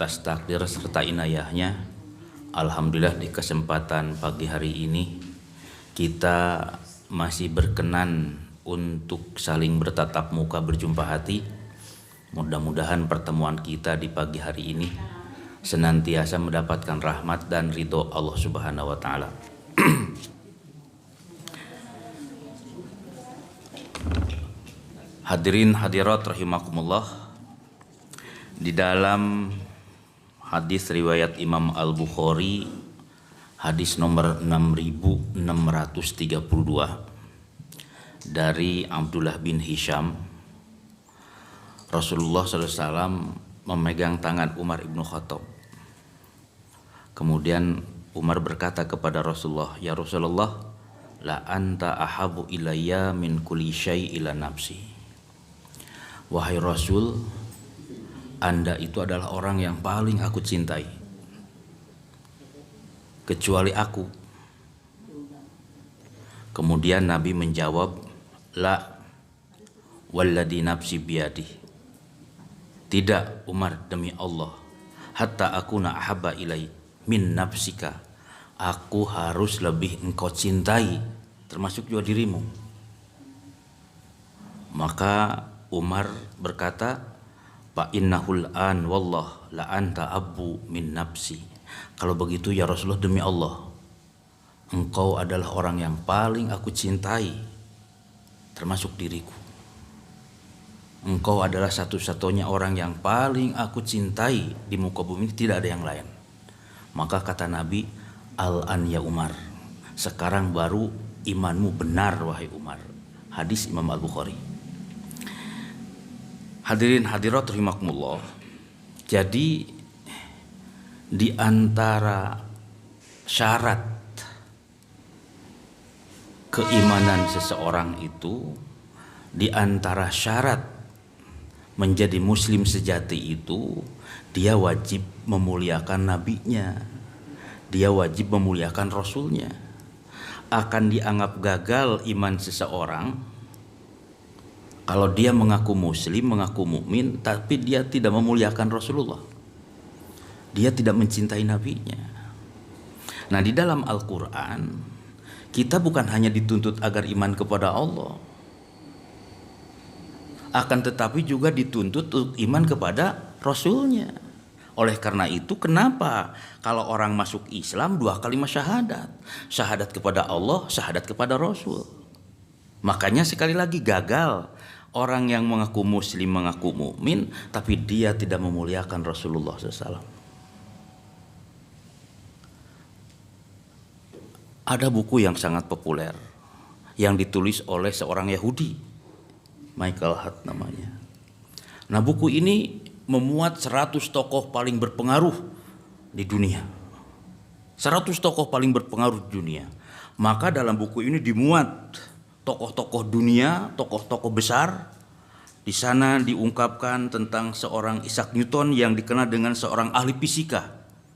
atas takdir serta inayahnya, alhamdulillah di kesempatan pagi hari ini kita masih berkenan untuk saling bertatap muka, berjumpa hati. Mudah-mudahan pertemuan kita di pagi hari ini senantiasa mendapatkan rahmat dan ridho Allah Subhanahu wa Ta'ala. Hadirin hadirat rahimakumullah, di dalam hadis riwayat Imam Al-Bukhari, hadis nomor 6632 dari Abdullah bin Hisham, Rasulullah SAW memegang tangan Umar ibn Khattab. Kemudian Umar berkata kepada Rasulullah, "Ya Rasulullah, la anta ahabu ilayya min kulli syai' ila nafsi." Wahai Rasul, Anda itu adalah orang yang paling aku cintai kecuali aku. Kemudian Nabi menjawab, "La walladhi nafsi biyadih." Tidak Umar, demi Allah, hatta akuna ahabba ilai min nafsika. Aku harus lebih engkau cintai, termasuk juga dirimu. Maka Umar berkata, "Fa innahul an wallah la anta abu min nafsi." Kalau begitu ya Rasulullah, demi Allah, engkau adalah orang yang paling aku cintai, termasuk diriku. Engkau adalah satu-satunya orang yang paling aku cintai di muka bumi, tidak ada yang lain. Maka kata Nabi, "Al-an ya Umar." Sekarang baru imanmu benar wahai Umar. Hadis Imam Al-Bukhari. Hadirin hadirat rahimakumullah. Jadi di antara syarat keimanan seseorang itu, di antara syarat menjadi muslim sejati itu, dia wajib memuliakan nabinya, dia wajib memuliakan rasulnya. Akan dianggap gagal iman seseorang kalau dia mengaku muslim, mengaku mukmin, tapi dia tidak memuliakan Rasulullah, dia tidak mencintai nabinya. Nah, di dalam Al-Quran kita bukan hanya dituntut agar iman kepada Allah, akan tetapi juga dituntut untuk iman kepada Rasulnya. Oleh karena itu, kenapa kalau orang masuk Islam 2 kalimat syahadat, syahadat kepada Allah, syahadat kepada Rasul. Makanya sekali lagi gagal orang yang mengaku muslim, mengaku mukmin, tapi dia tidak memuliakan Rasulullah SAW. Ada buku yang sangat populer yang ditulis oleh seorang Yahudi, Michael Hart namanya. Nah, buku ini memuat 100 tokoh paling berpengaruh di dunia. 100 tokoh paling berpengaruh di dunia. Maka dalam buku ini dimuat tokoh-tokoh dunia, tokoh-tokoh besar. Di sana diungkapkan tentang seorang Isaac Newton yang dikenal dengan seorang ahli fisika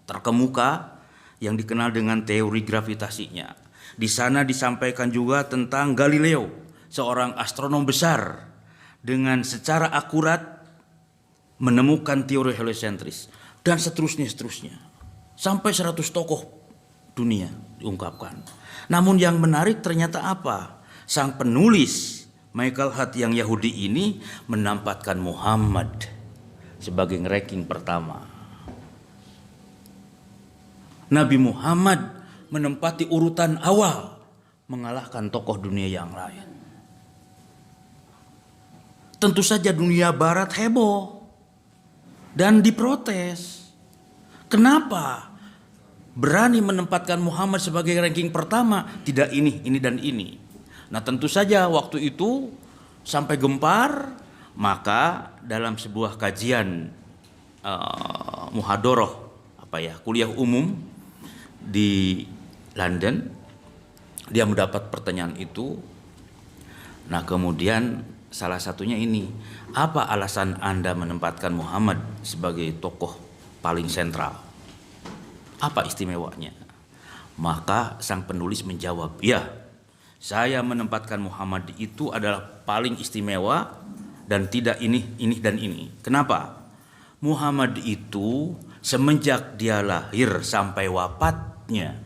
terkemuka yang dikenal dengan teori gravitasinya. Di sana disampaikan juga tentang Galileo, seorang astronom besar dengan secara akurat menemukan teori heliosentris, dan seterusnya. Sampai 100 tokoh dunia diungkapkan. Namun yang menarik ternyata apa? Sang penulis Michael Hart yang Yahudi ini menempatkan Muhammad sebagai ranking pertama. Nabi Muhammad menempati urutan awal, mengalahkan tokoh dunia yang lain. Tentu saja dunia barat heboh dan diprotes. Kenapa berani menempatkan Muhammad sebagai ranking pertama, tidak ini dan ini? Nah, tentu saja waktu itu sampai gempar. Maka dalam sebuah kajian muhadoroh, kuliah umum di London, dia mendapat pertanyaan itu. Nah, kemudian salah satunya ini, apa alasan Anda menempatkan Muhammad sebagai tokoh paling sentral? Apa istimewanya? Maka sang penulis menjawab, "Ya, saya menempatkan Muhammad itu adalah paling istimewa dan tidak ini dan ini." Kenapa? Muhammad itu semenjak dia lahir sampai wafatnya.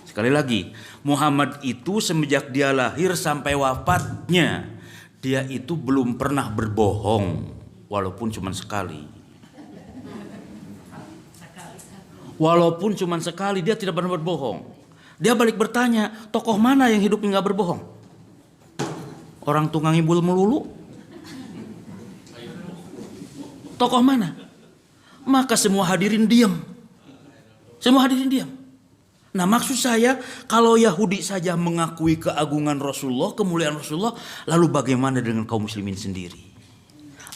Sekali lagi, Muhammad itu semenjak dia lahir sampai wafatnya, dia itu belum pernah berbohong, walaupun cuma sekali. Walaupun cuma sekali dia tidak pernah berbohong. Dia balik bertanya, tokoh mana yang hidupnya nggak berbohong? Orang tukang ibul melulu? Tokoh mana? Maka semua hadirin diam. Semua hadirin diam. Nah, maksud saya, kalau Yahudi saja mengakui keagungan Rasulullah, kemuliaan Rasulullah, lalu bagaimana dengan kaum muslimin sendiri?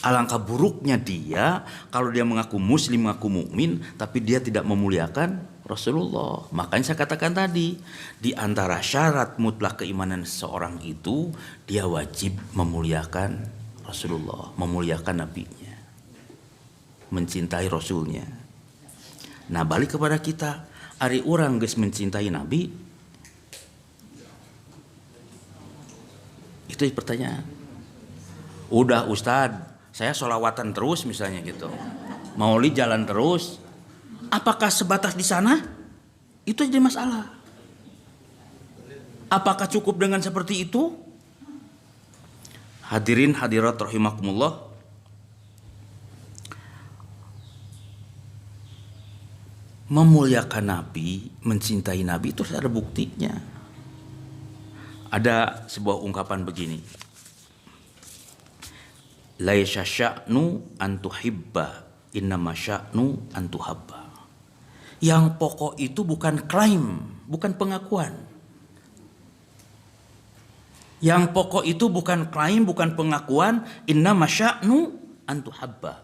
Alangkah buruknya dia kalau dia mengaku muslim, mengaku mukmin, tapi dia tidak memuliakan Rasulullah. Makanya saya katakan tadi, di antara syarat mutlak keimanan seseorang itu, dia wajib memuliakan Rasulullah, memuliakan nabinya, mencintai Rasulnya. Nah, balik kepada kita, ari orang geus mencintai nabi, itu pertanyaan. Udah Ustadz, saya sholawatan terus misalnya gitu, maulid jalan terus, apakah sebatas di sana? Itu jadi masalah. Apakah cukup dengan seperti itu? Hadirin hadirat rahimakumullah, memuliakan Nabi, mencintai Nabi itu ada buktinya. Ada sebuah ungkapan begini, laisa sya'nu an tuhibba, innama sya'nu an tuhabba. Yang pokok itu bukan klaim, bukan pengakuan. Yang pokok itu bukan klaim, bukan pengakuan, innama sya'nu an tuhabba.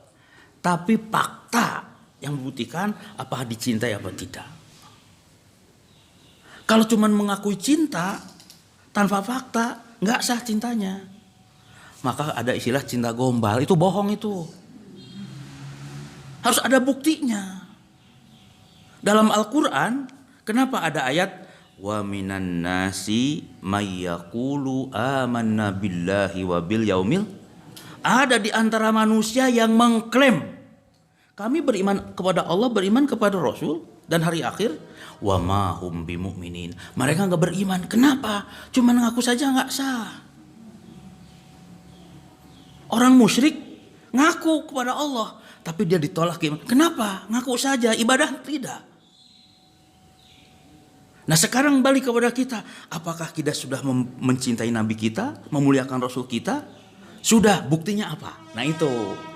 Tapi fakta yang membuktikan apa dicintai apa tidak. Kalau cuma mengakui cinta tanpa fakta, nggak sah cintanya. Maka ada istilah cinta gombal, itu bohong itu. Harus ada buktinya. Dalam Al-Quran, kenapa ada ayat wa minan nasi may yaqulu amanna billahi wa bil yaumil? Ada di antara manusia yang mengklaim kami beriman kepada Allah, beriman kepada Rasul dan hari akhir, wa ma hum bimu'minin. Mereka enggak beriman. Kenapa? Cuma ngaku saja enggak sah. Orang musyrik ngaku kepada Allah, tapi dia ditolak. Kenapa? Ngaku saja, ibadah tidak. Nah, sekarang balik kepada kita. Apakah kita sudah mencintai Nabi kita, memuliakan Rasul kita? Sudah, buktinya apa? Nah itu,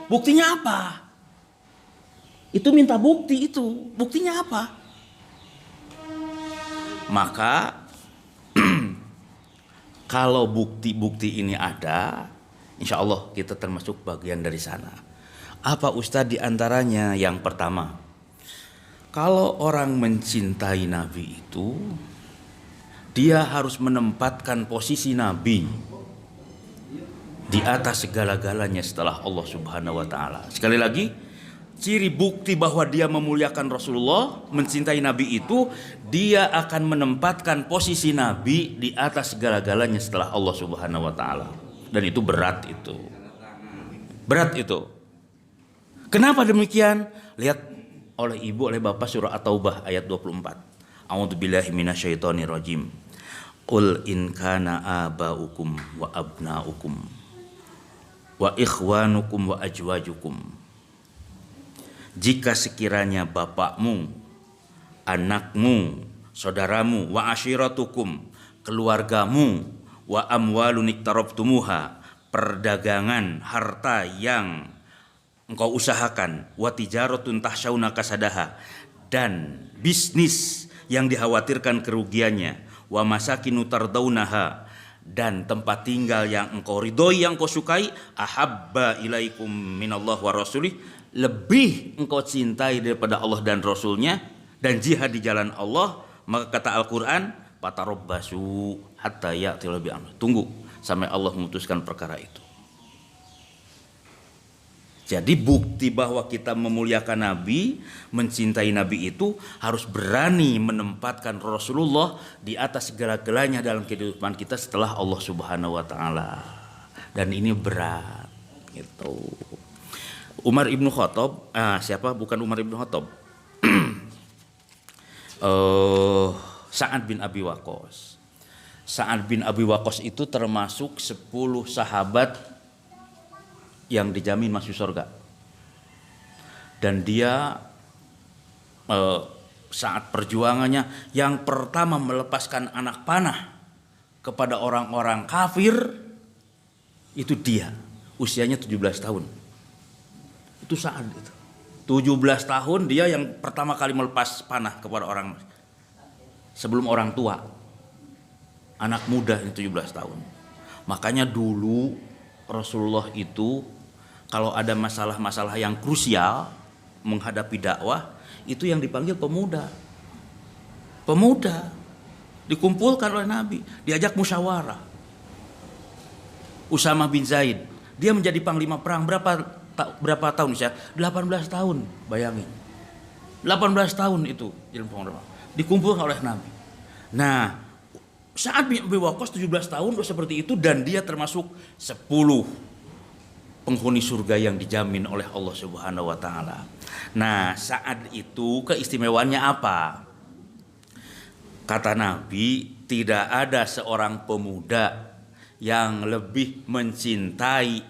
buktinya apa? Itu minta bukti itu. Buktinya apa? Maka kalau bukti-bukti ini ada, insya Allah kita termasuk bagian dari sana. Apa Ustadz diantaranya? Yang pertama, kalau orang mencintai Nabi itu, dia harus menempatkan posisi Nabi di atas segala-galanya setelah Allah Subhanahu wa Ta'ala. Sekali lagi, ciri bukti bahwa dia memuliakan Rasulullah, mencintai Nabi itu, dia akan menempatkan posisi Nabi di atas segala-galanya setelah Allah Subhanahu wa Ta'ala. Dan itu berat itu. Berat itu. Kenapa demikian? Lihat oleh ibu, oleh bapak surah At-Taubah ayat 24. A'udzubillahi minasyaitonirrajim. Qul in kana aba'ukum wa abna'ukum wa ikhwanukum wa ajwajukum. Jika sekiranya bapakmu, anakmu, saudaramu, wa ashiratukum, keluargamu, wa amwalun iktarabtumuha, perdagangan harta yang engkau usahakan, wa tijaratun tahsyauna kasadaha, dan bisnis yang dikhawatirkan kerugiannya, wa masakinu tardaunaha, dan tempat tinggal yang engkau ridhoi, yang engkau sukai, ahabba ilaikum minallah wa rasulih, lebih engkau cintai daripada Allah dan Rasulnya, dan jihad di jalan Allah, maka kata Al-Quran, patarabbasu hatta ya'til bi amr. Tunggu sampai Allah memutuskan perkara itu. Jadi bukti bahwa kita memuliakan Nabi, mencintai Nabi itu harus berani menempatkan Rasulullah di atas segala-galanya dalam kehidupan kita setelah Allah Subhanahu wa Ta'ala. Dan ini berat gitu. Umar ibnu Khattab, siapa? Bukan Umar ibnu Khattab. Sa'ad bin Abi Waqqas. Sa'ad bin Abi Waqqas itu termasuk 10 sahabat yang dijamin masuk surga. Dan dia saat perjuangannya yang pertama melepaskan anak panah kepada orang-orang kafir, itu dia. Usianya 17 tahun. Itu Sa'ad itu. 17 tahun dia yang pertama kali melepas panah kepada orang, sebelum orang tua. Anak muda ini 17 tahun. Makanya dulu Rasulullah itu kalau ada masalah-masalah yang krusial menghadapi dakwah, itu yang dipanggil pemuda. Pemuda dikumpulkan oleh Nabi, diajak musyawarah. Usamah bin Zaid, dia menjadi panglima perang berapa tahun usia? 18 tahun, bayangin. 18 tahun itu dikumpulkan oleh Nabi. Nah, saat Abi Waqqas 17 tahun seperti itu, dan dia termasuk 10 penghuni surga yang dijamin oleh Allah Subhanahu wa taala. Nah, saat itu keistimewaannya apa? Kata Nabi, tidak ada seorang pemuda yang lebih mencintai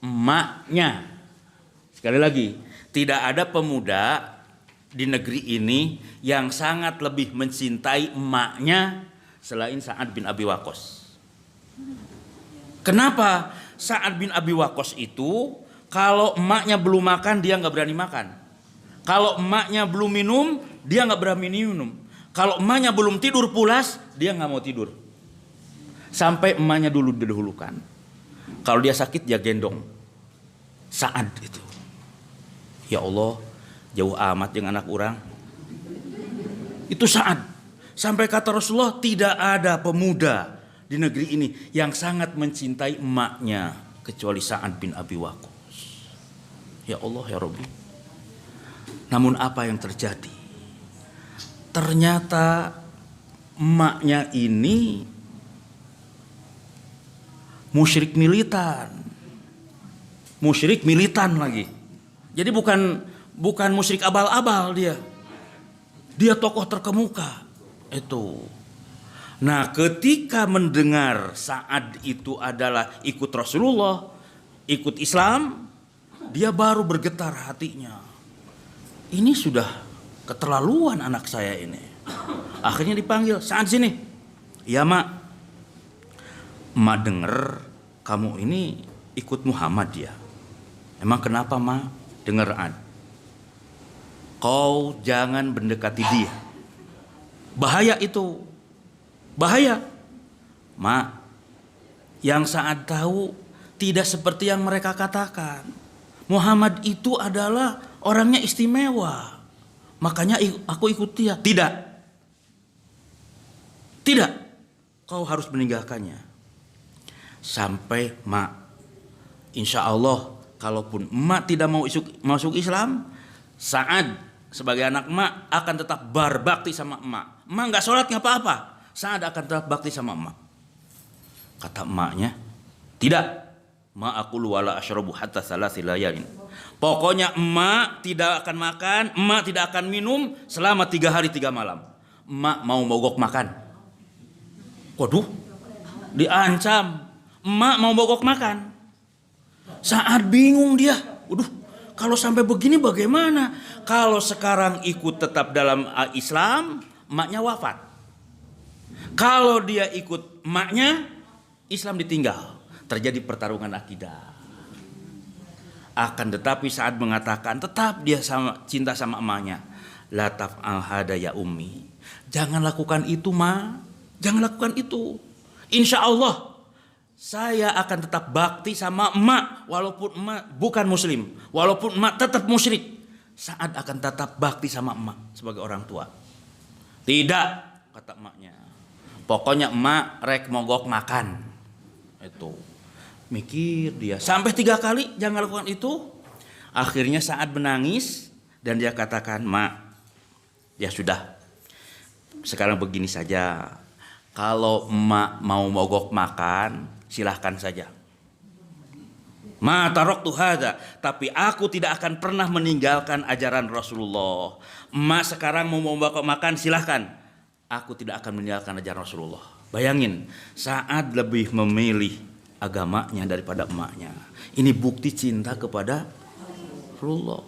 emaknya. Sekali lagi, tidak ada pemuda di negeri ini yang sangat lebih mencintai emaknya selain Sa'ad bin Abi Waqqas. Kenapa? Sa'ad bin Abi Waqqas itu kalau emaknya belum makan dia nggak berani makan. Kalau emaknya belum minum dia nggak berani minum. Kalau emaknya belum tidur pulas dia nggak mau tidur. Sampai emaknya dulu didahulukan. Kalau dia sakit dia gendong. Sa'ad itu. Ya Allah, jauh amat yang anak orang. Itu Sa'ad. Sampai kata Rasulullah, tidak ada pemuda di negeri ini yang sangat mencintai emaknya kecuali Sa'ad bin Abi Waqqas. Ya Allah ya Rabbi. Namun apa yang terjadi? Ternyata emaknya ini musyrik militan. Musyrik militan lagi. Jadi bukan musyrik abal-abal dia. Dia tokoh terkemuka. Itu. Nah, ketika mendengar Sa'ad itu adalah ikut Rasulullah, ikut Islam, dia baru bergetar hatinya. Ini sudah keterlaluan anak saya ini. Akhirnya dipanggil, Sa'ad sini. Ya mak. Mak denger kamu ini ikut Muhammad ya. Emang kenapa mak? Dengar Ad. Kau jangan mendekati dia. Bahaya itu. Bahaya. Mak, yang Sa'ad tahu tidak seperti yang mereka katakan. Muhammad itu adalah orangnya istimewa. Makanya aku ikut dia. Tidak. Tidak. Kau harus meninggalkannya. Sampai mak, insya Allah kalaupun emak tidak mau masuk Islam, Sa'ad sebagai anak emak akan tetap berbakti sama emak. Emak nggak sholat nggak apa-apa, Sa'ad akan tetap bakti sama emak. Kata emaknya, tidak. Ma aku wala asyrabu hatta salasi layalin. Pokoknya emak tidak akan makan, emak tidak akan minum selama 3 hari 3 malam. Emak mau mogok makan. Waduh, diancam. Emak mau mogok makan. Saat bingung dia. Waduh, kalau sampai begini bagaimana? Kalau sekarang ikut tetap dalam Islam, emaknya wafat. Kalau dia ikut emaknya, Islam ditinggal. Terjadi pertarungan akidah. Akan tetapi saat mengatakan tetap dia cinta sama emaknya. La taf'al hada ya ummi. Jangan lakukan itu ma. Jangan lakukan itu. Insya Allah saya akan tetap bakti sama emak. Walaupun emak bukan muslim. Walaupun emak tetap musyrik. Saat akan tetap bakti sama emak sebagai orang tua. Tidak, kata emaknya. Pokoknya emak rek mogok makan. Itu. Mikir dia. Sampai 3 kali jangan lakukan itu. Akhirnya saat menangis. Dan dia katakan, mak, ya sudah. Sekarang begini saja. Kalau emak mau mogok makan, silahkan saja. Ma taraktu hadza, tapi aku tidak akan pernah meninggalkan ajaran Rasulullah. Emak sekarang mau membawa makan silahkan. Aku tidak akan meninggalkan ajaran Rasulullah. Bayangin, Sa'ad lebih memilih agamanya daripada emaknya. Ini bukti cinta kepada Rasulullah.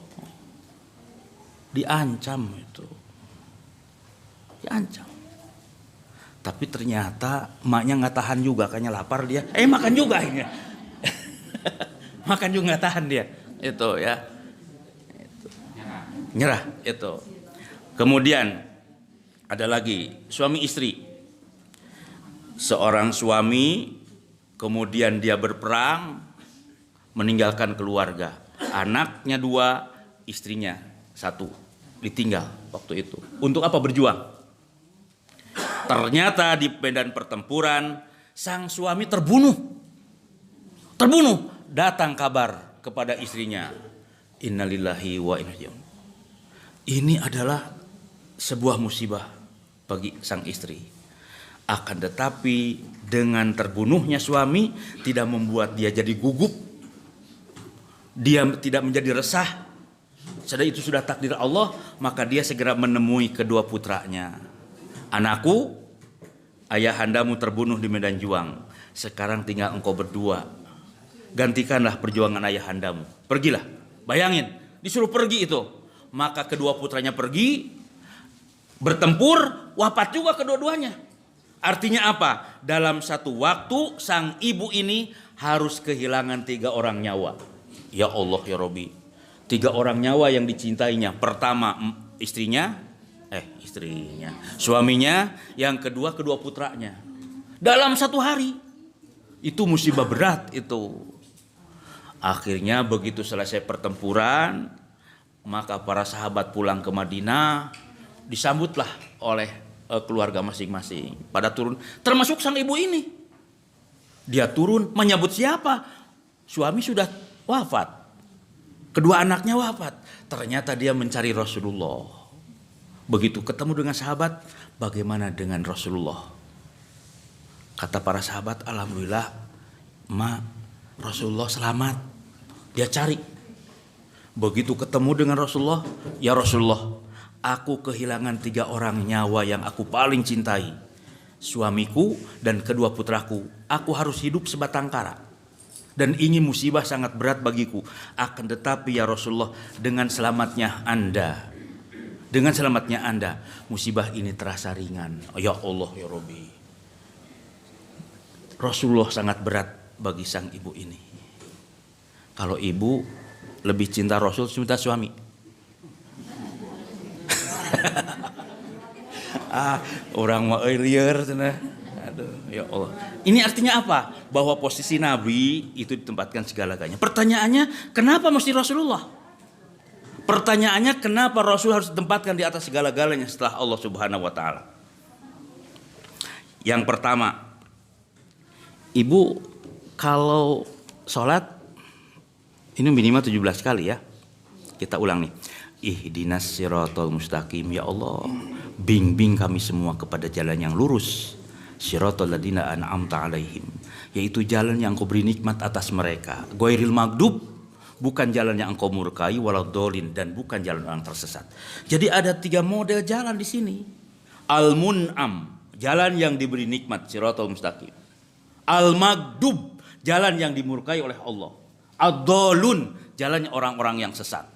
Diancam itu. Diancam. Tapi ternyata emaknya nggak tahan juga, kayaknya lapar dia. Makan juga ini. Makan juga nggak tahan dia. Itu ya. Itu. Nyerah itu. Kemudian ada lagi suami istri. Seorang suami kemudian dia berperang meninggalkan keluarga. Anaknya 2, istrinya 1 ditinggal waktu itu. Untuk apa berjuang? Ternyata di medan pertempuran sang suami terbunuh. Datang kabar kepada istrinya. Innalillahi wa inna ilaihi raji'un. Ini adalah sebuah musibah bagi sang istri. Akan tetapi dengan terbunuhnya suami tidak membuat dia jadi gugup. Dia tidak menjadi resah. Sedang itu sudah takdir Allah, maka dia segera menemui kedua putranya. Anakku, ayahandamu terbunuh di medan juang. Sekarang tinggal engkau berdua. Gantikanlah perjuangan ayahandamu. Pergilah. Bayangin, disuruh pergi itu. Maka kedua putranya pergi, bertempur, wafat juga kedua-duanya. Artinya apa? Dalam satu waktu sang ibu ini harus kehilangan 3 orang nyawa. Ya Allah ya Rabbi. 3 orang nyawa yang dicintainya. Pertama istrinya, suaminya, yang kedua putranya. Dalam satu hari. Itu musibah berat itu. Akhirnya begitu selesai pertempuran, maka para sahabat pulang ke Madinah, disambutlah oleh keluarga masing-masing. Pada turun, termasuk sang ibu ini. Dia turun menyambut siapa? Suami sudah wafat. Kedua anaknya wafat. Ternyata dia mencari Rasulullah. Begitu ketemu dengan sahabat, bagaimana dengan Rasulullah? Kata para sahabat, alhamdulillah, Rasulullah selamat. Dia cari. Begitu ketemu dengan Rasulullah, ya Rasulullah, aku kehilangan 3 orang nyawa yang aku paling cintai. Suamiku dan kedua putraku. Aku harus hidup sebatang kara. Dan ini musibah sangat berat bagiku. Akan tetapi ya Rasulullah, dengan selamatnya Anda, musibah ini terasa ringan. Ya Allah ya Rabbi. Rasulullah sangat berat bagi sang ibu ini. Kalau ibu lebih cinta Rasul, cinta suami. Orang mau liar sana. Aduh, ya Allah. Ini artinya apa? Bahwa posisi Nabi itu ditempatkan segala-galanya. Pertanyaannya, kenapa mesti Rasulullah? Pertanyaannya, kenapa Rasul harus ditempatkan di atas segala-galanya setelah Allah Subhanahu wa taala? Yang pertama, ibu kalau sholat ini minimal 17 kali ya. Kita ulang nih. Ihdinas siratal mustaqim, ya Allah, bimbing kami semua kepada jalan yang lurus. Siratal ladzina an'amta alaihim, yaitu jalan yang Engkau beri nikmat atas mereka. Ghairil maghdub, bukan jalan yang Engkau murkai, waladhdallin, dan bukan jalan orang tersesat. Jadi ada 3 model jalan di sini. Al-mun'am, jalan yang diberi nikmat, siratal mustaqim. Al-maghdub, jalan yang dimurkai oleh Allah. Ad-dhalun, jalannya orang-orang yang sesat.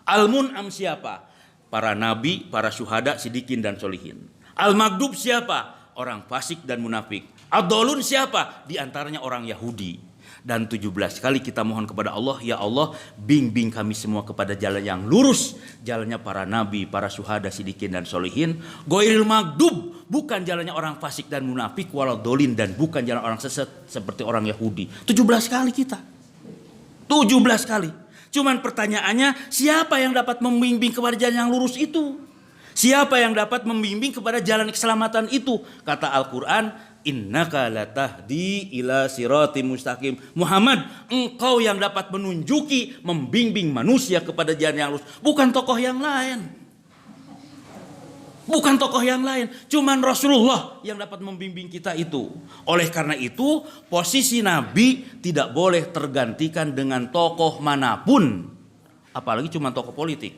Al-mun'am siapa? Para nabi, para syuhada, sidikin dan solihin. Al-maghdub siapa? Orang fasik dan munafik. Ad-dhalun siapa? Di antaranya orang Yahudi. Dan 17 kali kita mohon kepada Allah, ya Allah, bimbing kami semua kepada jalan yang lurus, jalannya para nabi, para syuhada, sidikin dan solihin. Ghairil maghdub, bukan jalannya orang fasik dan munafik, waladhdallin, dan bukan jalan orang sesat seperti orang Yahudi. 17 kali kita. 17 kali. Cuman pertanyaannya, siapa yang dapat membimbing kepada jalan yang lurus itu? Siapa yang dapat membimbing kepada jalan keselamatan itu? Kata Al-Quran, innaka latahdi ila siratim mustaqim. Muhammad, engkau yang dapat menunjuki, membimbing manusia kepada jalan yang lurus, bukan tokoh yang lain. Bukan tokoh yang lain, cuman Rasulullah yang dapat membimbing kita itu. Oleh karena itu, posisi Nabi tidak boleh tergantikan dengan tokoh manapun, apalagi cuman tokoh politik.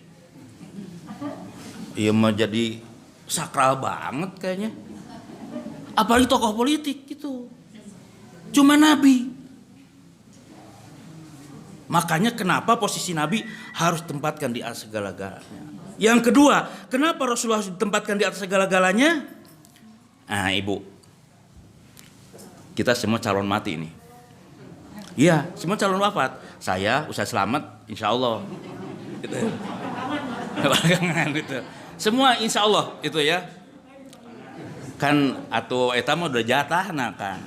Iya mau jadi sakral banget kayaknya. Apalagi tokoh politik gitu. Cuma Nabi. Makanya kenapa posisi Nabi harus ditempatkan di atas segala-galanya. Yang kedua, kenapa Rasulullah harus ditempatkan di atas segala-galanya? Nah, Ibu, kita semua calon mati ini. Iya, semua calon wafat. Saya Ustaz Slamet, insya Allah. Gitu. Gitu. Semua insya Allah itu ya. Kan atau eta mah udah jatah nah kan.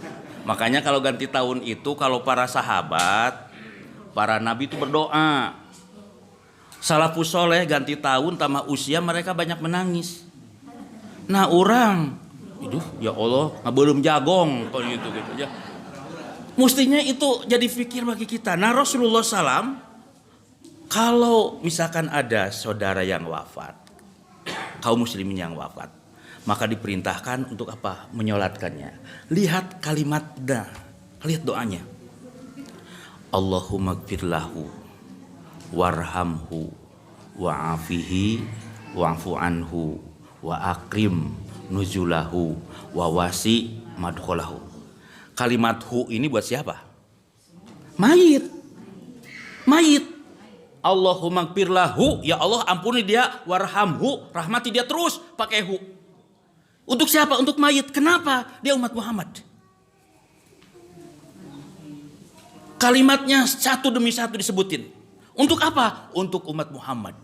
Makanya kalau ganti tahun itu, kalau para sahabat, para nabi itu berdoa. Salafus soleh ganti tahun tambah usia mereka banyak menangis. Nah orang, ya Allah, belum jagong kalau gitu ya. Mestinya itu jadi fikir bagi kita. Nah Rasulullah SAW, kalau misalkan ada saudara yang wafat, kaum muslimin yang wafat, maka diperintahkan untuk apa? Menyolatkannya. Lihat kalimatnya, lihat doanya. Allahumma gfir lahu warhamhu wa'afihi wa'fu anhu wa akrim nuzulahu wa wasi madkholahu. Kalimat hu ini buat siapa? Mayit. Allahumma gfir lahu, ya Allah ampuni dia, warhamhu, rahmati dia, terus pakai hu. Untuk siapa? Untuk mayit. Kenapa? Dia umat Muhammad. Kalimatnya satu demi satu disebutin. Untuk apa? Untuk umat Muhammad.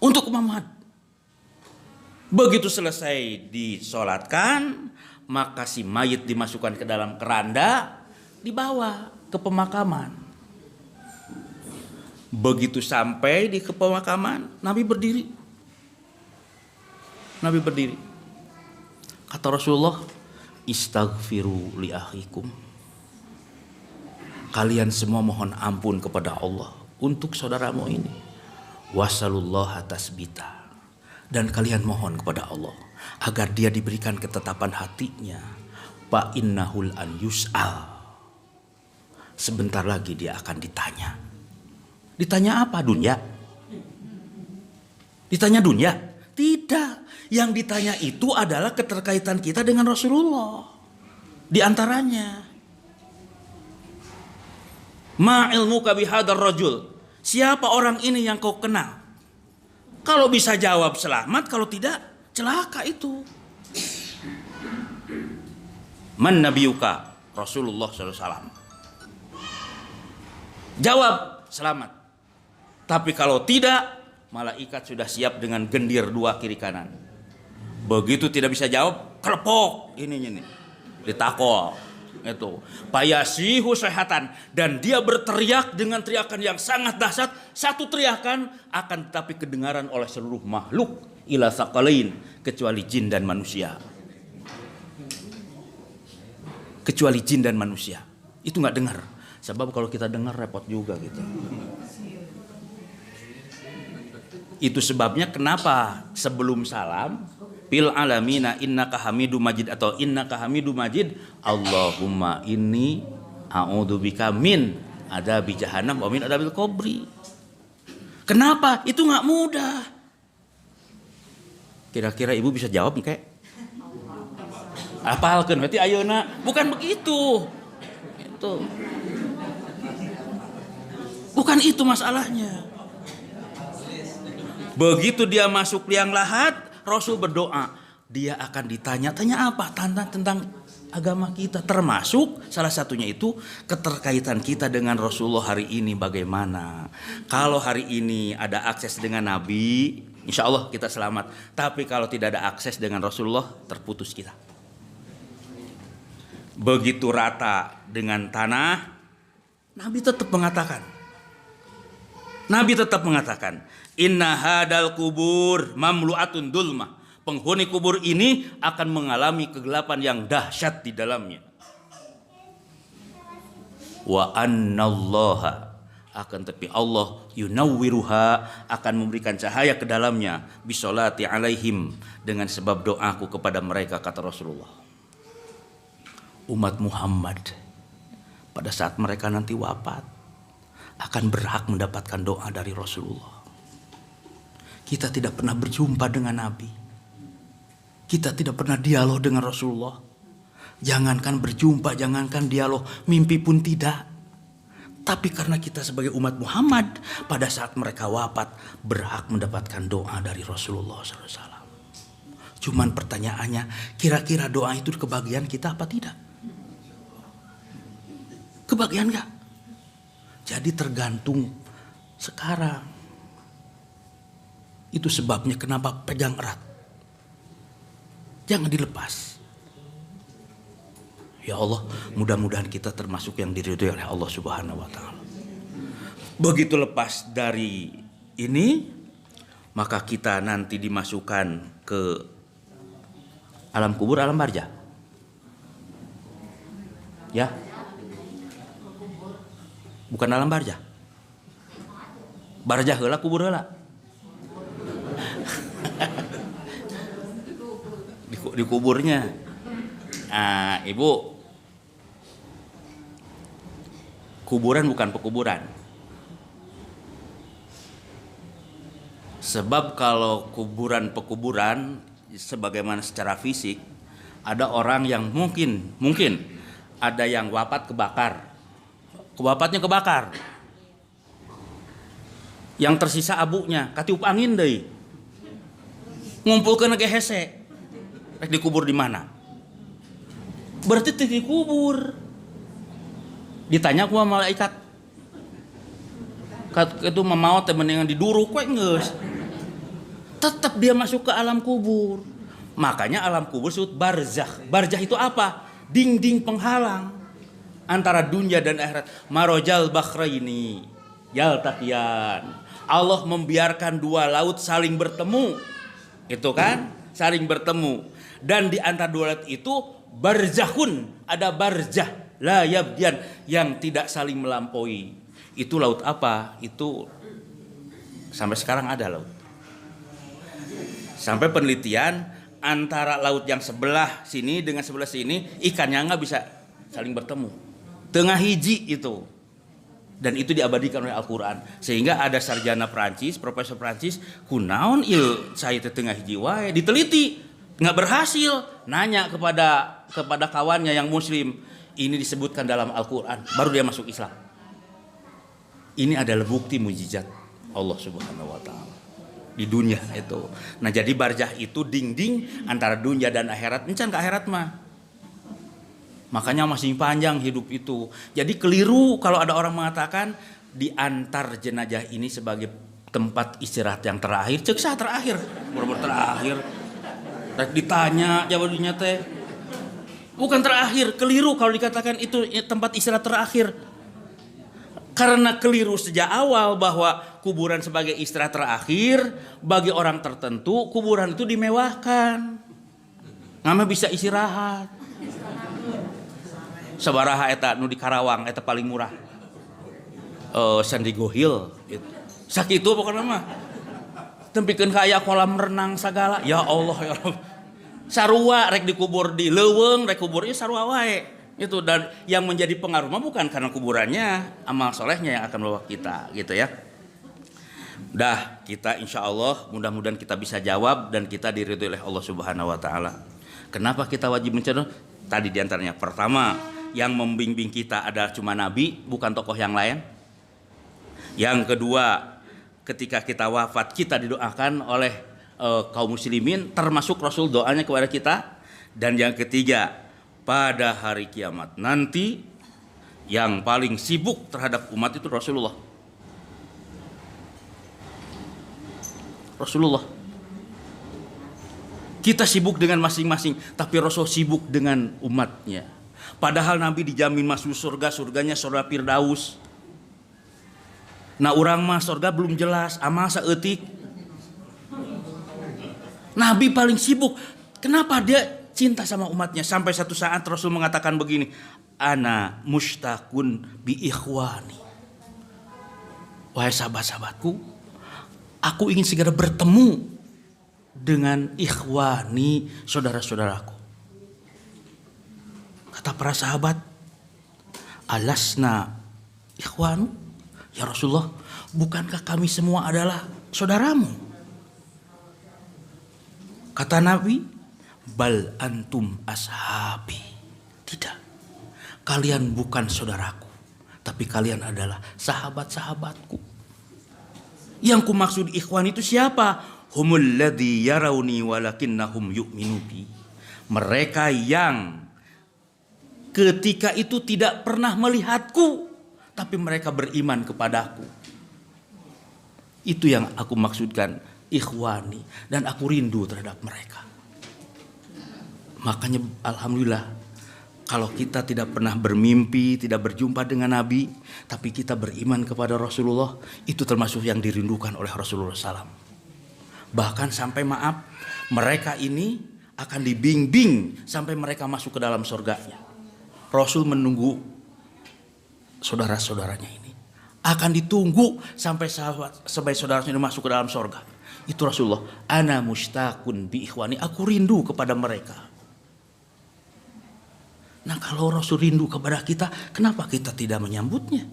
Untuk umat Muhammad. Begitu selesai disolatkan, maka si mayit dimasukkan ke dalam keranda, dibawa ke pemakaman. Begitu sampai di pemakaman, Nabi berdiri. Kata Rasulullah, istaghfiru li akhikum. Kalian semua mohon ampun kepada Allah untuk saudaramu ini. Wasallallahu tasbita. Dan kalian mohon kepada Allah agar dia diberikan ketetapan hatinya. Fa innahul an yus'al. Sebentar lagi dia akan ditanya. Ditanya apa? Dunia? Ditanya dunia? Tidak. Yang ditanya itu adalah keterkaitan kita dengan Rasulullah. Di antaranya, ma ilmuka bihadar rajul. Siapa orang ini yang kau kenal? Kalau bisa jawab selamat, kalau tidak celaka itu. Man nabiyuka? Rasulullah SAW. Jawab selamat. Tapi kalau tidak, malaikat sudah siap dengan gendir dua kiri kanan. Begitu tidak bisa jawab, kelepok ininya nih, ditakol. Itu payasihu sehatan, dan dia berteriak dengan teriakan yang sangat dahsyat. Satu teriakan akan tetapi kedengaran oleh seluruh makhluk ila tsaqalain, kecuali jin dan manusia. Kecuali jin dan manusia itu nggak dengar. Sebab kalau kita dengar repot juga gitu. Itu sebabnya kenapa sebelum salam fil alamina innaka hamidum majid atau innaka hamidum majid, Allahumma inni a'udzubika min adabi jahannam wa min adabil qabri. Kenapa? Itu nggak mudah. Kira-kira ibu bisa jawab kayak apalkeun berarti ayeuna? Bukan begitu. Itu. Bukan itu masalahnya. Begitu dia masuk liang lahat, Rasul berdoa, dia akan ditanya. Tanya apa? Tentang agama kita. Termasuk salah satunya itu keterkaitan kita dengan Rasulullah hari ini bagaimana. Kalau hari ini ada akses dengan Nabi, insya Allah kita selamat. Tapi kalau tidak ada akses dengan Rasulullah, terputus kita. Begitu rata dengan tanah, Nabi tetap mengatakan, inna hadal kubur mamlu'atun dulmah. Penghuni kubur ini akan mengalami kegelapan yang dahsyat di dalamnya. Wa annallaha akan tapi Allah yunawwiruha akan memberikan cahaya ke dalamnya bisolati alaihim dengan sebab doaku kepada mereka, kata Rasulullah. Umat Muhammad pada saat mereka nanti wafat akan berhak mendapatkan doa dari Rasulullah. Kita tidak pernah berjumpa dengan Nabi, kita tidak pernah dialog dengan Rasulullah. Jangankan berjumpa, jangankan dialog, mimpi pun tidak. Tapi karena kita sebagai umat Muhammad pada saat mereka wafat berhak mendapatkan doa dari Rasulullah SAW. Cuman pertanyaannya, kira-kira doa itu kebagian kita apa tidak? Kebagian gak? Jadi tergantung sekarang. Itu sebabnya kenapa pegang erat. Jangan dilepas. Ya Allah, mudah-mudahan kita termasuk yang diridhoi oleh Allah Subhanahu wa taala. Begitu lepas dari ini, maka kita nanti dimasukkan ke alam kubur, alam barzah. Ya. Bukan alam barzah. Barzah heula, kubur heula. Di kuburnya. Ah, Ibu, kuburan bukan pekuburan. Sebab kalau kuburan pekuburan sebagaimana secara fisik ada orang yang mungkin ada yang wafat kebakar. Wafatnya kebakar. Yang tersisa abunya katiup angin deui. Ngumpulkeun ge hese. Rek dikubur di mana? Berarti dikubur. Ditanya ku malaikat. Itu mamaot teh mendingan diduruk we geus. Tetap dia masuk ke alam kubur. Makanya alam kubur disebut barzakh. Barzakh itu apa? Dinding penghalang antara dunia dan akhirat. Marojal bakhraini yaltaqiyan. Allah membiarkan dua laut saling bertemu. Itu kan? Saling bertemu. Dan di antara dua laut itu barzakhun, ada barzah la yabdian yang tidak saling melampaui. Itu laut apa? Itu sampai sekarang ada laut. Sampai penelitian antara laut yang sebelah sini dengan sebelah sini ikannya nggak bisa saling bertemu. Tengah hiji itu. Dan itu diabadikan oleh Al-Quran. Sehingga ada sarjana Prancis, profesor Prancis, kunaon ieu saya tengah hiji wae, diteliti, nggak berhasil. Nanya kepada kawannya yang muslim, ini disebutkan dalam Al-Quran, baru dia masuk Islam. Ini adalah bukti mujizat Allah Subhanahu wa taala di dunia itu. Nah, jadi barzakh itu dinding antara dunia dan akhirat. Encan ke akhirat mah. Makanya masih panjang hidup itu. Jadi keliru kalau ada orang mengatakan diantar jenazah ini sebagai tempat istirahat yang terakhir. Cek sah terakhir, benar-benar terakhir. Rek ditanya jawabannya teh bukan terakhir, keliru kalau dikatakan itu tempat istirahat terakhir. Karena keliru sejak awal bahwa kuburan sebagai istirahat terakhir bagi orang tertentu, kuburan itu dimewahkan. Ngama bisa istirahat. Sabaraha eta nu di Karawang eta paling murah. San Diego Hill gitu. Sakitu pokokna mah. Tempikeun ka aya kolam renang sagala. Ya Allah ya Rabb. Sarua rek dikubur di leuweung, rek kubur ieu sarua wae. Itu dan yang menjadi pengaruh mah bukan karena kuburannya, amal solehnya yang akan membawa kita gitu ya. Dah, kita insyaallah mudah-mudahan kita bisa jawab dan kita diridhoi oleh Allah Subhanahu wa taala. Kenapa kita wajib mencari? Tadi diantaranya pertama, yang membimbing kita adalah cuma Nabi, bukan tokoh yang lain. Yang kedua, ketika kita wafat kita didoakan oleh kaum muslimin, termasuk Rasul doanya kepada kita. Dan yang ketiga, pada hari kiamat nanti yang paling sibuk terhadap umat itu Rasulullah. Kita sibuk dengan masing-masing, tapi Rasul sibuk dengan umatnya. Padahal Nabi dijamin masuk surga, surganya surga Firdaus. Nah, urang mah surga belum jelas, amal saeutik. Nabi paling sibuk. Kenapa dia cinta sama umatnya? Sampai satu saat Rasul mengatakan begini, ana mushtaqun bi ikhwani. Wahai sahabat-sahabatku, aku ingin segera bertemu dengan ikhwani, saudara-saudaraku. Kata para sahabat, alasna ikhwanu? Ya Rasulullah, bukankah kami semua adalah saudaramu? Kata Nabi, bal antum ashabi. Tidak, kalian bukan saudaraku, tapi kalian adalah sahabat-sahabatku. Yang ku maksud ikhwan itu siapa? Humul ladzi yarawni walakinnahum yu'minu bi. Mereka yang ketika itu tidak pernah melihatku, tapi mereka beriman kepadaku. Itu yang aku maksudkan ikhwani, dan aku rindu terhadap mereka. Makanya alhamdulillah, kalau kita tidak pernah bermimpi, tidak berjumpa dengan Nabi, tapi kita beriman kepada Rasulullah, itu termasuk yang dirindukan oleh Rasulullah SAW. Bahkan sampai maaf, mereka ini akan dibimbing sampai mereka masuk ke dalam surganya. Rasul menunggu saudara-saudaranya ini, akan ditunggu sampai saudaranya ini masuk ke dalam surga. Itu Rasulullah, ana mushtaqun bi ikhwani, aku rindu kepada mereka. Nah, kalau Rasul rindu kepada kita, kenapa kita tidak menyambutnya?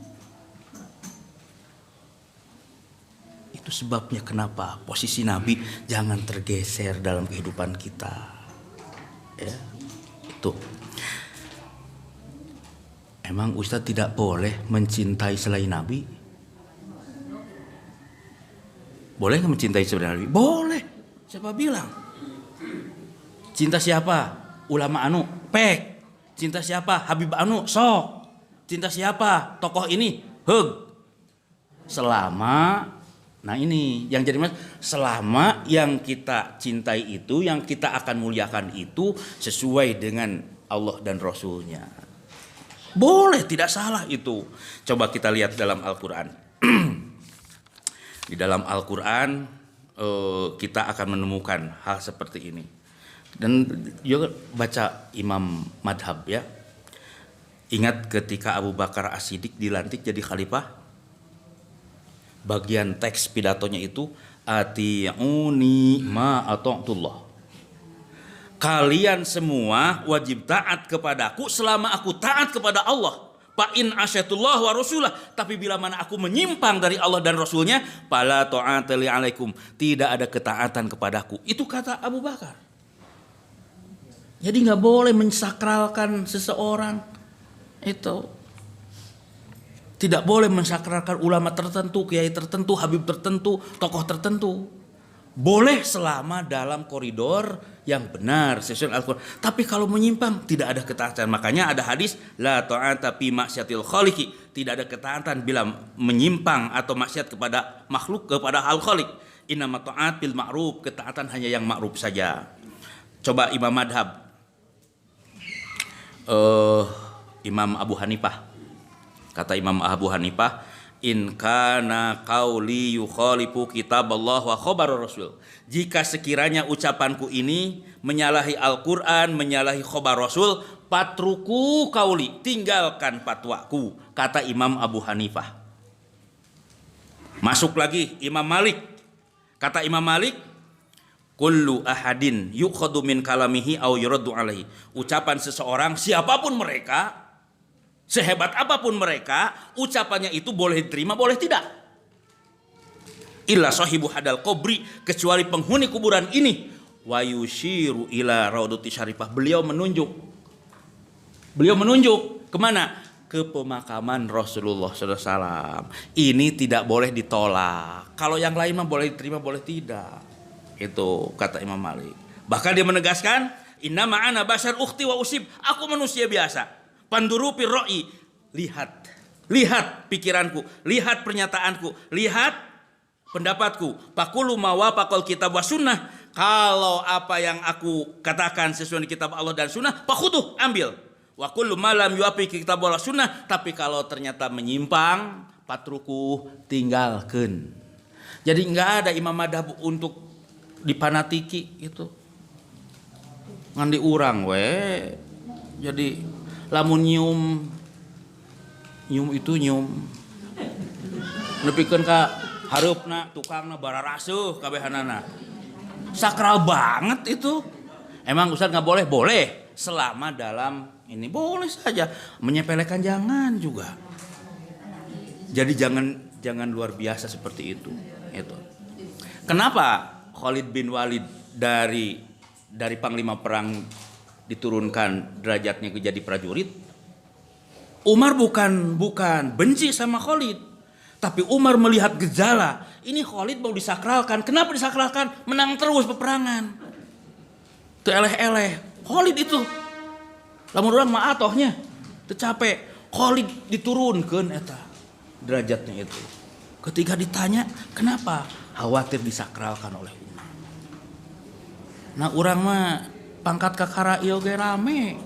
Itu sebabnya kenapa posisi Nabi jangan tergeser dalam kehidupan kita. Ya, itu. Emang Ustadz tidak boleh mencintai selain Nabi? Boleh nggak mencintai selain Nabi? Boleh. Siapa bilang? Cinta siapa? Ulama anu? Pek. Cinta siapa? Habib anu? Sok. Cinta siapa? Tokoh ini? Heg. Selama, nah ini yang jadi mas, selama yang kita cintai itu, yang kita akan muliakan itu sesuai dengan Allah dan Rasulnya. Boleh, tidak salah itu. Coba kita lihat dalam Al-Quran. Di dalam Al-Quran kita akan menemukan hal seperti ini. Dan juga baca Imam Madhab ya. Ingat ketika Abu Bakar As-Siddiq dilantik jadi khalifah, bagian teks pidatonya itu ati'uni ma ata'tullah. Kalian semua wajib taat kepadaku selama aku taat kepada Allah. Fa in asyatullah wa rasulah, tapi bila mana aku menyimpang dari Allah dan Rasulnya, fala ta'ata li alaikum, tidak ada ketaatan kepadaku. Itu kata Abu Bakar. Jadi nggak boleh mensakralkan seseorang itu. Tidak boleh mensakralkan ulama tertentu, kiai tertentu, habib tertentu, tokoh tertentu. Boleh selama dalam koridor yang benar sesuai Al-Quran. Tapi kalau menyimpang tidak ada ketaatan. Makanya ada hadis la ta'ata fi maksiatil khaliqi, tidak ada ketaatan bila menyimpang atau maksiat kepada makhluk, kepada al-khaliq. Innama ta'at bil ma'ruf, ketaatan hanya yang ma'ruf saja. Coba Imam Madhab, Imam Abu Hanifah. Kata Imam Abu Hanifah, in kana qauli yukhalifu kitab Allah wa khabar Rasul. Jika sekiranya ucapanku ini menyalahi Al-Quran, menyalahi khabar Rasul, patruku qauli, tinggalkan fatwaku. Kata Imam Abu Hanifah. Masuk lagi Imam Malik. Kata Imam Malik, kullu ahadin yukhadu min kalamihi au yuraddu alaihi. Ucapan seseorang, siapapun mereka, sehebat apapun mereka, ucapannya itu boleh diterima, boleh tidak. Illa sahibu hadal qabri, kecuali penghuni kuburan ini. Wa yushiru ila raudati syarifah. Beliau menunjuk kemana? Ke pemakaman Rasulullah SAW. Ini tidak boleh ditolak. Kalau yang lain mah boleh diterima, boleh tidak. Itu kata Imam Malik. Bahkan dia menegaskan, innama ana bashar ukhti wa usib. Aku manusia biasa. Panduru fir ra'i, lihat pikiranku, lihat pernyataanku, lihat pendapatku. Faqulu ma wafaqal kitab wa sunnah. Kalau apa yang aku katakan sesuai dengan kitab Allah dan sunnah, fakhuduh, ambil. Wa kullu ma lam yuwafiq kitab wa sunnah, tapi kalau ternyata menyimpang, patruku, tinggalkan. Jadi enggak ada imam madhab untuk dipanatiki gitu. Ngan diurang we. Jadi lamun nyium itu nyium nepikeun ka hareupna tukangna bararasuh kabehanana. Sakral banget itu. Emang Ustaz nggak boleh? Boleh, selama dalam ini boleh saja. Menyepelekan jangan juga. Jadi jangan luar biasa seperti itu. Itu. Kenapa Khalid bin Walid dari panglima perang diturunkan derajatnya jadi prajurit? Umar bukan benci sama Khalid, tapi Umar melihat gejala. Ini Khalid mau disakralkan. Kenapa disakralkan? Menang terus peperangan. Teu eleh-eleh. Khalid itu. Lamun urang mah atohnya teu capek. Khalid diturunkeun eta derajatnya itu. Ketika ditanya, kenapa? Khawatir disakralkan oleh Umar. Nah, urang mah pangkat kakara ieu ge rame.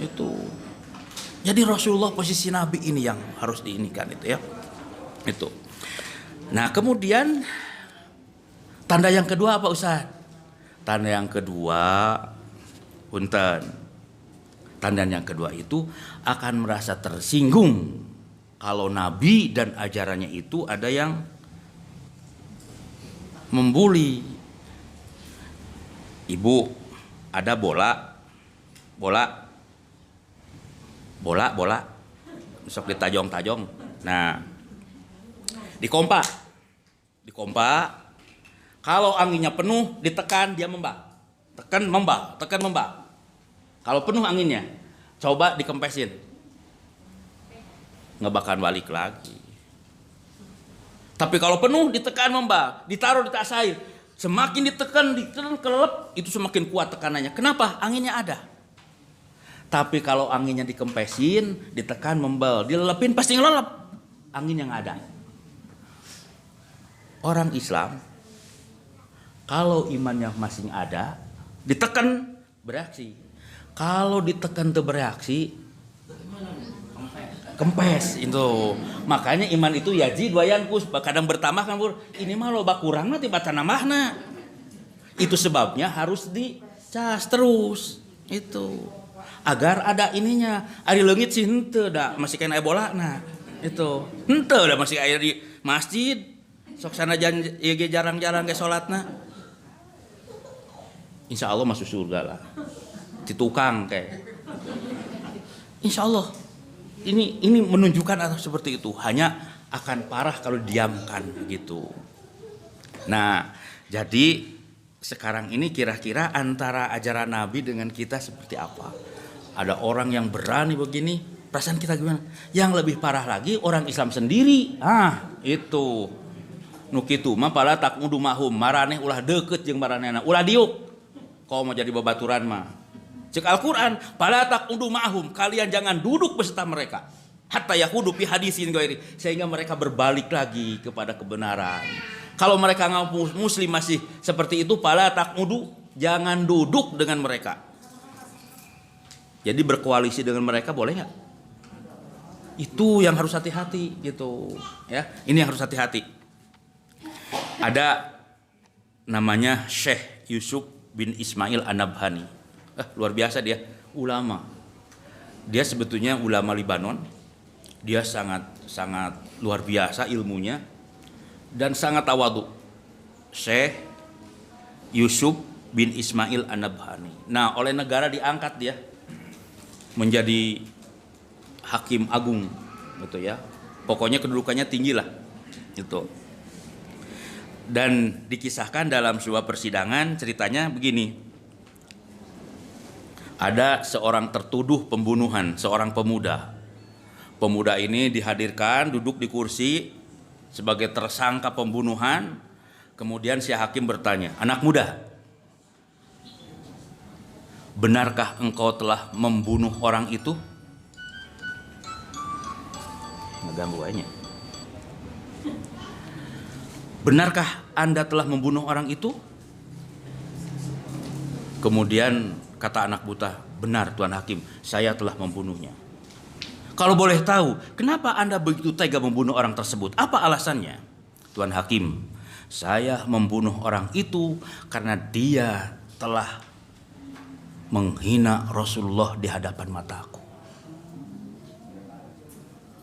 Itu. Jadi Rasulullah posisi Nabi ini yang harus diinikan itu ya. Itu. Nah, kemudian tanda yang kedua apa Ustaz? Tanda yang kedua, punten. Tanda yang kedua itu akan merasa tersinggung kalau Nabi dan ajarannya itu ada yang membuli. Ibu, ada bola. Sok ditajong-tajong. Nah, dikompa. Kalau anginnya penuh, ditekan dia membah. Tekan membah. Kalau penuh anginnya, coba dikempesin. Nggak bakal balik lagi. Tapi kalau penuh, ditekan membah, ditaruh di tas air. Semakin ditekan kelelep, itu semakin kuat tekanannya. Kenapa? Anginnya ada. Tapi kalau anginnya dikempesin, ditekan membal, dilelepin pasti ngelelep. Angin yang ada. Orang Islam, kalau imannya masih ada, ditekan bereaksi. Kalau ditekan tuh bereaksi, kempes itu. Makanya iman itu yazid wa yanqus, kadang bertambah kan Bur. Ini mah loba kurangna tiba tanamahna. Itu sebabnya harus dicas terus. Itu. Agar ada ininya. Ari leungit sih henteu da masih kena ebola nah. Itu. Henteu da masih aya di masjid. Sok sanajan ieu ge jarang-jarang ge salatna. Insya Allah masuk surga lah. Di tukang kayak. Insya Allah. Ini menunjukkan atau seperti itu. Hanya akan parah kalau diamkan gitu. Nah, jadi sekarang ini kira-kira antara ajaran Nabi dengan kita seperti apa? Ada orang yang berani begini, perasaan kita gimana? Yang lebih parah lagi orang Islam sendiri. Itu. Nu kitu mah pala takmudu mahum, maraneh ulah deukeut jeung maranehna, ulah diuk. Kau mau jadi babaturan mah. Cek Al-Qur'an, pala takmudu mahum, kalian jangan duduk beserta mereka. Hatta yahudu fi hadisin ghairi, sehingga mereka berbalik lagi kepada kebenaran. Kalau mereka ngaku muslim masih seperti itu, pala takmudu, jangan duduk dengan mereka. Jadi berkoalisi dengan mereka boleh nggak? Itu yang harus hati-hati gitu, ya. Ini yang harus hati-hati. Ada namanya Syekh Yusuf bin Ismail An-Nabhani. Luar biasa dia, ulama. Dia sebetulnya ulama Libanon. Dia sangat luar biasa ilmunya dan sangat tawadu. Syekh Yusuf bin Ismail An-Nabhani. Nah, oleh negara diangkat dia menjadi hakim agung gitu ya. Pokoknya kedudukannya tinggi lah gitu. Dan dikisahkan dalam sebuah persidangan ceritanya begini. Ada seorang tertuduh pembunuhan, seorang pemuda. Pemuda ini dihadirkan duduk di kursi sebagai tersangka pembunuhan. Kemudian si hakim bertanya, "Anak muda, benarkah engkau telah membunuh orang itu?" Ngeganggu aja. "Benarkah Anda telah membunuh orang itu?" Kemudian kata anak buta, "Benar Tuan Hakim, saya telah membunuhnya." "Kalau boleh tahu, kenapa Anda begitu tega membunuh orang tersebut? Apa alasannya?" "Tuan Hakim, saya membunuh orang itu karena dia telah menghina Rasulullah di hadapan mataku.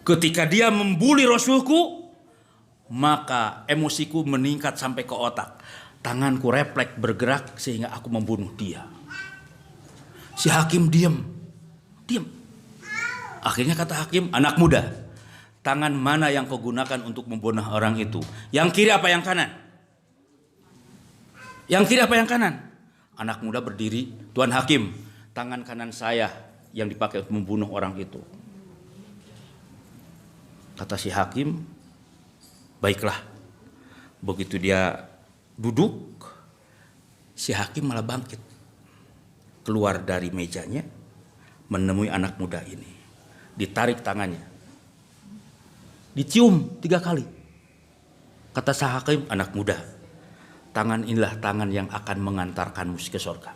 Ketika dia membuli Rasulku, maka emosiku meningkat sampai ke otak. Tanganku refleks bergerak sehingga aku membunuh dia. Si hakim diam. Akhirnya kata hakim, anak muda, tangan mana yang kau gunakan untuk membunuh orang itu? Yang kiri apa yang kanan? Yang kiri apa yang kanan? Anak muda berdiri, Tuan Hakim, tangan kanan saya yang dipakai untuk membunuh orang itu. Kata si hakim, baiklah. Begitu dia duduk, si hakim malah bangkit. Keluar dari mejanya, menemui anak muda ini. Ditarik tangannya, dicium 3 kali. Kata si hakim, anak muda, tangan inilah tangan yang akan mengantarkanmu ke surga.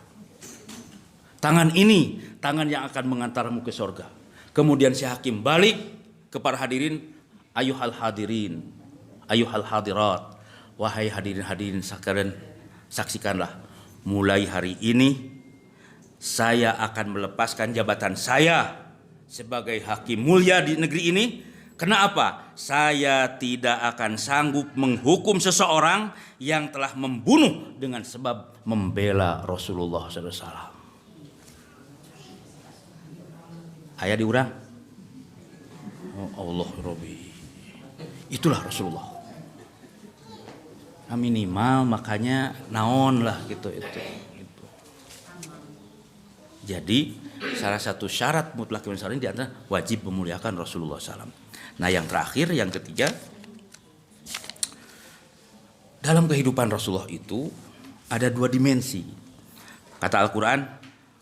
Tangan ini tangan yang akan mengantarmu ke surga. Kemudian si hakim balik ke para hadirin, ayuhal hadirin, ayuhal hadirat, wahai hadirin sekalian, saksikanlah, mulai hari ini saya akan melepaskan jabatan saya sebagai hakim mulia di negeri ini. Kenapa? Saya tidak akan sanggup menghukum seseorang yang telah membunuh dengan sebab membela Rasulullah SAW. Ayat diurang. Oh Allah Rabbi. Itulah Rasulullah. Nah, minimal makanya naon lah gitu itu. Jadi salah satu syarat mutlak kebenaran di antara wajib memuliakan Rasulullah SAW. Nah yang terakhir, yang ketiga, dalam kehidupan Rasulullah itu ada 2 dimensi. Kata Al-Quran,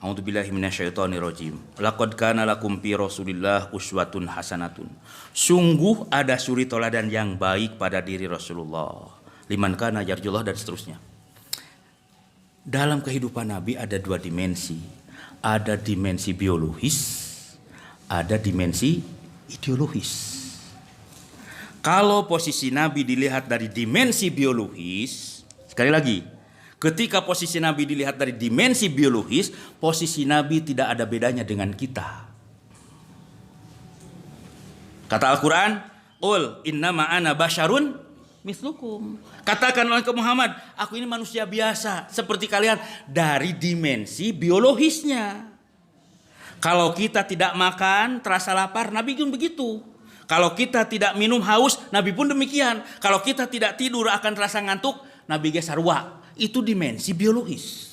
a'udzubillahi minasyaitonirrajim. Laqad kana lakum fi Rasulillah uswatun hasanatun. Sungguh ada suri teladan yang baik pada diri Rasulullah. Liman kana yarjullah, dan seterusnya. Dalam kehidupan Nabi ada 2 dimensi. Ada dimensi biologis, ada dimensi ideologis. Kalau posisi Nabi dilihat dari dimensi biologis, sekali lagi, ketika posisi Nabi dilihat dari dimensi biologis, posisi Nabi tidak ada bedanya dengan kita. Kata Al-Quran, qul innama ana basyarun mislukum. Katakan oleh Muhammad, aku ini manusia biasa seperti kalian dari dimensi biologisnya. Kalau kita tidak makan terasa lapar, Nabi pun begitu. Kalau kita tidak minum haus, Nabi pun demikian. Kalau kita tidak tidur akan terasa ngantuk, Nabi sarwa. Itu dimensi biologis.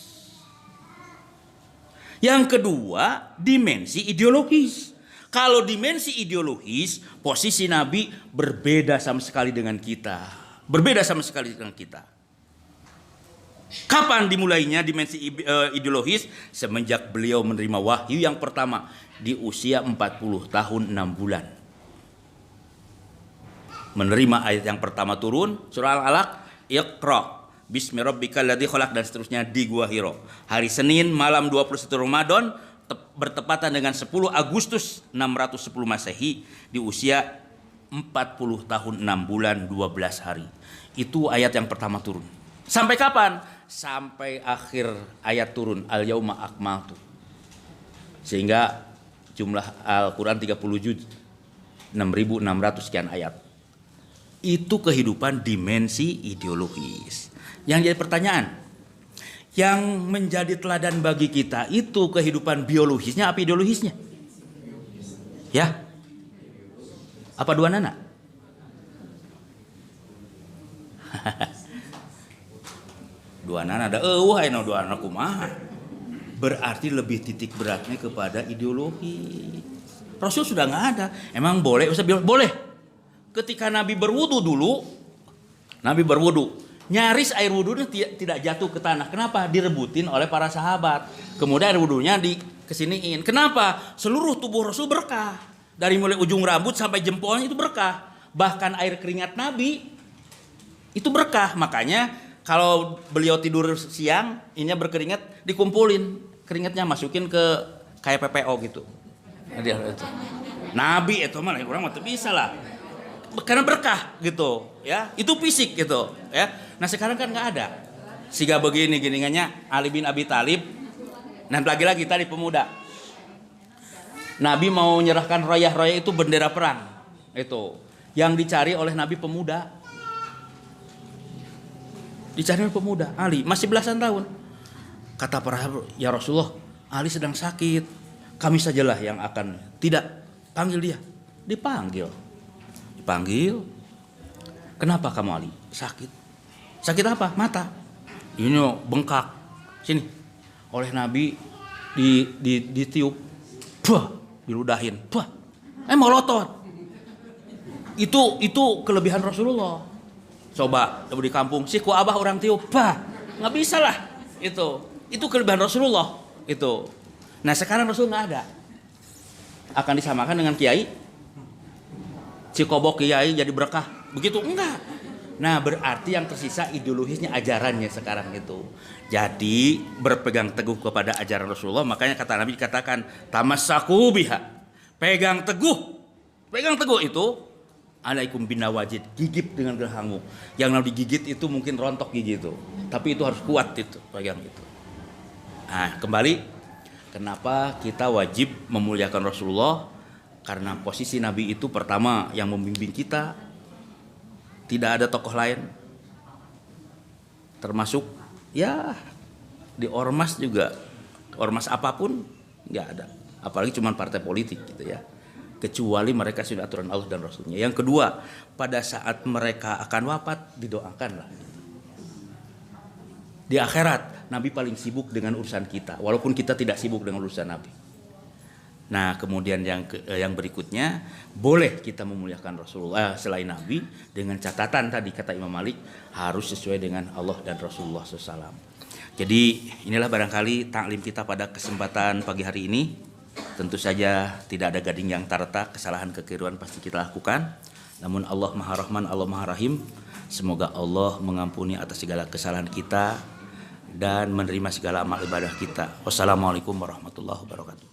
Yang kedua, dimensi ideologis. Kalau dimensi ideologis, posisi Nabi berbeda sama sekali dengan kita. Berbeda sama sekali dengan kita. Kapan dimulainya dimensi ideologis? Semenjak beliau menerima wahyu yang pertama di usia 40 tahun 6 bulan. Menerima ayat yang pertama turun, surah Al-Alaq, Iqra bismi rabbikal ladzi khalaq, dan seterusnya di Gua Hiro. Hari Senin malam 21 Ramadan bertepatan dengan 10 Agustus 610 Masehi di usia 40 tahun 6 bulan 12 hari. Itu ayat yang pertama turun. Sampai kapan? Sampai akhir ayat turun, al yauma akmaltu. Sehingga jumlah Al-Quran 30 juz, 6.600 sekian ayat. Itu kehidupan dimensi ideologis. Yang jadi pertanyaan, yang menjadi teladan bagi kita itu kehidupan biologisnya apa ideologisnya? Ya? Apa dua nana? Dua nana ada dua anak kumaha. Berarti lebih titik beratnya kepada ideologi. Rasul sudah nggak ada. Emang boleh? Boleh. Ketika Nabi berwudu dulu, Nabi berwudu, nyaris air wudunya tidak jatuh ke tanah. Kenapa? Direbutin oleh para sahabat. Kemudian air wudunya dikesiniin. Kenapa? Seluruh tubuh Rasul berkah. Dari mulai ujung rambut sampai jempolnya itu berkah. Bahkan air keringat Nabi itu berkah. Makanya kalau beliau tidur siang, ininya berkeringat, dikumpulin keringatnya, masukin ke kayak PPO gitu. Nabi itu mah orang mah bisa lah. Karena berkah gitu, ya. Itu fisik gitu, ya. Nah, sekarang kan nggak ada. Siga begini giningannya Ali bin Abi Thalib. Nanti lagi tadi pemuda. Nabi mau menyerahkan royah-royah itu bendera perang. Itu yang dicari oleh Nabi pemuda. Dicari oleh pemuda. Ali masih belasan tahun. Kata para sahabat, ya Rasulullah, Ali sedang sakit. Kami sajalah yang akan. Tidak, panggil dia. Dipanggil. Kenapa kamu Ali? Sakit. Sakit apa? Mata. Ini bengkak. Sini. Oleh Nabi ditiup. Bah, diludahin. Bah. Melotot. Itu kelebihan Rasulullah. Coba di kampung, sih ku abah orang tiup. Bah, nggak bisa lah. Itu kelebihan Rasulullah. Itu. Nah sekarang Rasul nggak ada. Akan disamakan dengan kiai. Cikobok kiai jadi berkah. Begitu enggak. Nah berarti yang tersisa ideologisnya, ajarannya sekarang itu. Jadi berpegang teguh kepada ajaran Rasulullah. Makanya kata Nabi dikatakan tamassaku biha. Pegang teguh itu. Alaikum binawajid, gigit dengan gerahmu. Yang mau digigit itu mungkin rontok gigi itu. Tapi itu harus kuat itu, pegang itu. Nah kembali, kenapa kita wajib memuliakan Rasulullah? Karena posisi Nabi itu pertama yang membimbing kita. Tidak ada tokoh lain. Termasuk ya di ormas juga. Ormas apapun nggak ada. Apalagi cuma partai politik gitu ya. Kecuali mereka sudah aturan Allah dan Rasulnya. Yang kedua, pada saat mereka akan wafat, didoakanlah. Di akhirat, Nabi paling sibuk dengan urusan kita. Walaupun kita tidak sibuk dengan urusan Nabi. Nah kemudian yang berikutnya, boleh kita memuliakan Rasulullah selain Nabi. Dengan catatan tadi kata Imam Malik, harus sesuai dengan Allah dan Rasulullah SAW. Jadi inilah barangkali taklim kita pada kesempatan pagi hari ini. Tentu saja tidak ada gading yang tak retak, kesalahan kekeliruan pasti kita lakukan. Namun Allah Maha Rahman, Allah Maha Rahim. Semoga Allah mengampuni atas segala kesalahan kita dan menerima segala amal ibadah kita. Wassalamualaikum warahmatullahi wabarakatuh.